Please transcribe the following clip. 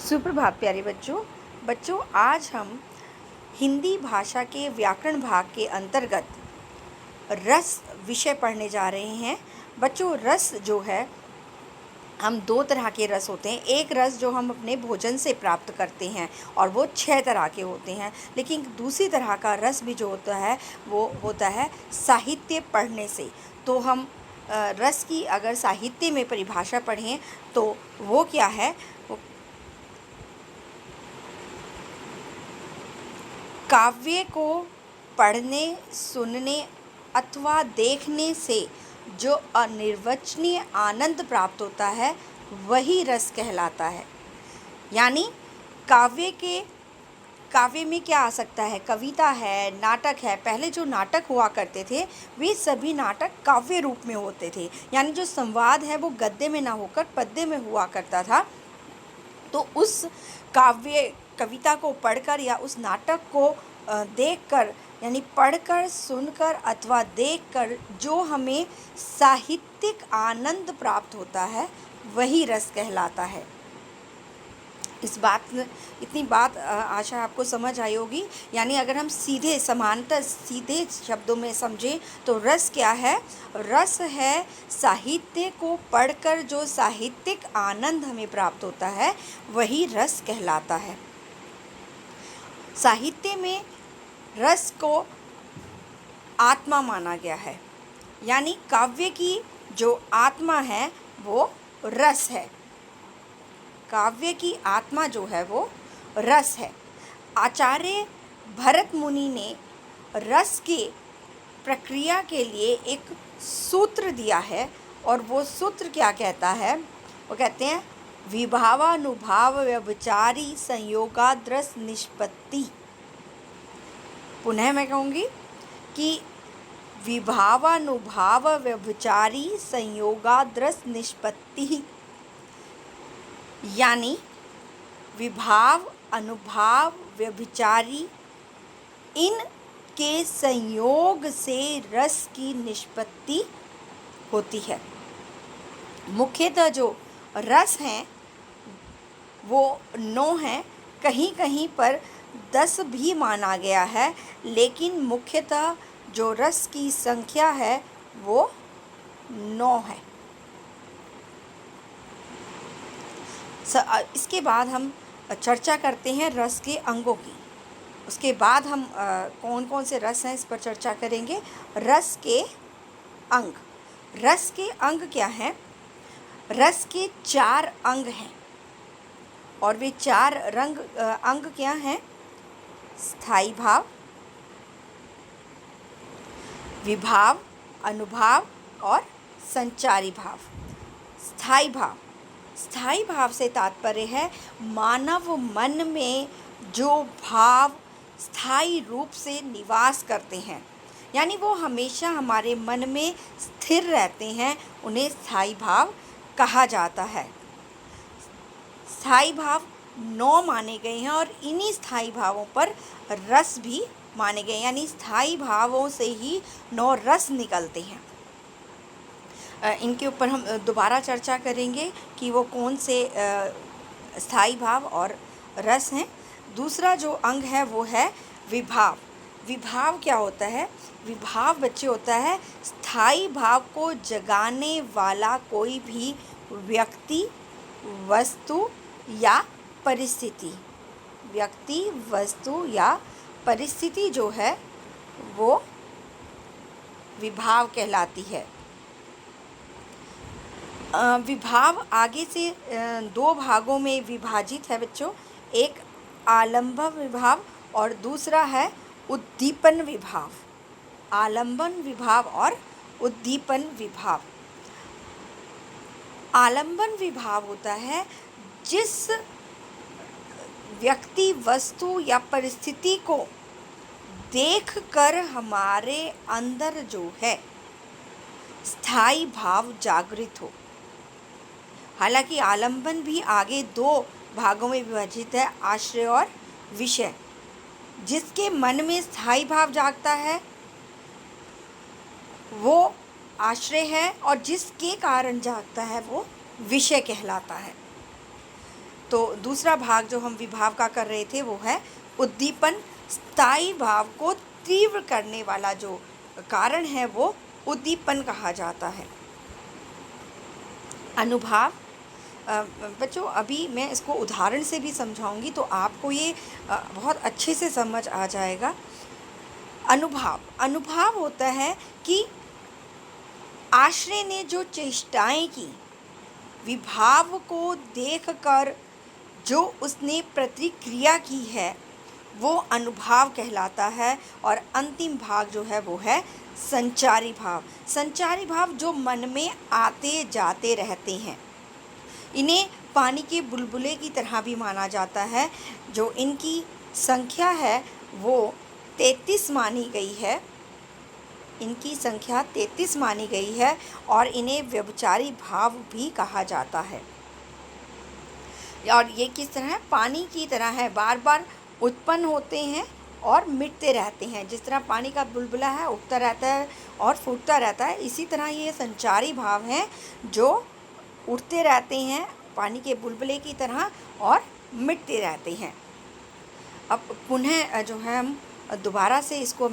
सुप्रभात प्यारे बच्चों आज हम हिंदी भाषा के व्याकरण भाग के अंतर्गत रस विषय पढ़ने जा रहे हैं। बच्चों, रस जो है, हम दो तरह के रस होते हैं। एक रस जो हम अपने भोजन से प्राप्त करते हैं और वो 6 तरह के होते हैं। लेकिन दूसरी तरह का रस भी जो होता है वो होता है साहित्य पढ़ने से। तो हम रस की अगर साहित्य में परिभाषा पढ़ें तो वो क्या है? वो काव्य को पढ़ने, सुनने अथवा देखने से जो अनिर्वचनीय आनंद प्राप्त होता है वही रस कहलाता है। यानी काव्य में क्या आ सकता है? कविता है, नाटक है। पहले जो नाटक हुआ करते थे वे सभी नाटक काव्य रूप में होते थे। यानी जो संवाद है वो गद्य में ना होकर पद्य में हुआ करता था। तो उस कविता को पढ़कर या उस नाटक को देखकर, यानी पढ़कर, सुनकर अथवा देखकर जो हमें साहित्यिक आनंद प्राप्त होता है वही रस कहलाता है। इतनी बात आशा आपको समझ आई होगी। यानी अगर हम सीधे शब्दों में समझें तो रस क्या है? रस है साहित्य को पढ़कर जो साहित्यिक आनंद हमें प्राप्त होता है वही रस कहलाता है। साहित्य में रस को आत्मा माना गया है। यानी काव्य की जो आत्मा है वो रस है। काव्य की आत्मा जो है वो रस है। आचार्य भरत मुनि ने रस के प्रक्रिया के लिए एक सूत्र दिया है और वो सूत्र क्या कहता है? वो कहते हैं विभावानुभाव व्यभिचारी संयोगाद्रस निष्पत्ति। पुनः मैं कहूँगी कि विभावानुभाव व्यभिचारी संयोगाद्रस निष्पत्ति। यानी विभाव, अनुभाव, व्यभिचारी इन के संयोग से रस की निष्पत्ति होती है। मुख्यतः जो रस हैं वो 9 हैं। कहीं कहीं पर 10 भी माना गया है, लेकिन मुख्यतः जो रस की संख्या है वो 9 है। इसके बाद हम चर्चा करते हैं रस के अंगों की। उसके बाद हम कौन कौन से रस हैं इस पर चर्चा करेंगे। रस के अंग। रस के अंग क्या हैं? रस के 4 अंग हैं और वे 4 अंग क्या हैं? स्थायी भाव, विभाव, अनुभाव और संचारी भाव। स्थायी भाव से तात्पर्य है मानव मन में जो भाव स्थायी रूप से निवास करते हैं, यानी वो हमेशा हमारे मन में स्थिर रहते हैं, उन्हें स्थायी भाव कहा जाता है। स्थायी भाव 9 माने गए हैं और इन्हीं स्थायी भावों पर रस भी माने गए, यानी स्थायी भावों से ही 9 रस निकलते हैं। इनके ऊपर हम दोबारा चर्चा करेंगे कि वो कौन से स्थायी भाव और रस हैं। दूसरा जो अंग है वो है विभाव। विभाव क्या होता है? विभाव बच्चे होता है स्थायी भाव को जगाने वाला कोई भी व्यक्ति, वस्तु या परिस्थिति। व्यक्ति, वस्तु या परिस्थिति जो है वो विभाव कहलाती है। विभाव आगे से 2 भागों में विभाजित है बच्चों। एक आलंबन विभाव और दूसरा है उद्दीपन विभाव। आलंबन विभाव और उद्दीपन विभाव। आलंबन विभाव होता है जिस व्यक्ति, वस्तु या परिस्थिति को देखकर हमारे अंदर जो है स्थायी भाव जागृत हो। हालांकि आलंबन भी आगे 2 भागों में विभाजित है, आश्रय और विषय। जिसके मन में स्थायी भाव जागता है वो आश्रय है और जिसके कारण जागता है वो विषय कहलाता है। तो दूसरा भाग जो हम विभाव का कर रहे थे वो है उद्दीपन। स्थायी भाव को तीव्र करने वाला जो कारण है वो उद्दीपन कहा जाता है। अनुभाव, बच्चों अभी मैं इसको उदाहरण से भी समझाऊंगी तो आपको ये बहुत अच्छे से समझ आ जाएगा। अनुभाव होता है कि आश्रय ने जो चेष्टाएं की, विभाव को देखकर जो उसने प्रतिक्रिया की है वो अनुभाव कहलाता है। और अंतिम भाग जो है वो है संचारी भाव। संचारी भाव जो मन में आते जाते रहते हैं, इन्हें पानी के बुलबुले की तरह भी माना जाता है। जो इनकी संख्या है वो 33 मानी गई है। इनकी संख्या 33 मानी गई है और इन्हें व्यभिचारी भाव भी कहा जाता है। और ये किस तरह है? पानी की तरह है, बार बार उत्पन्न होते हैं और मिटते रहते हैं। जिस तरह पानी का बुलबुला है, उठता रहता है और फूटता रहता है, इसी तरह ये संचारी भाव हैं जो उठते रहते हैं पानी के बुलबुले की तरह और मिटते रहते हैं। अब पुनः जो है हम दोबारा से इसको मैं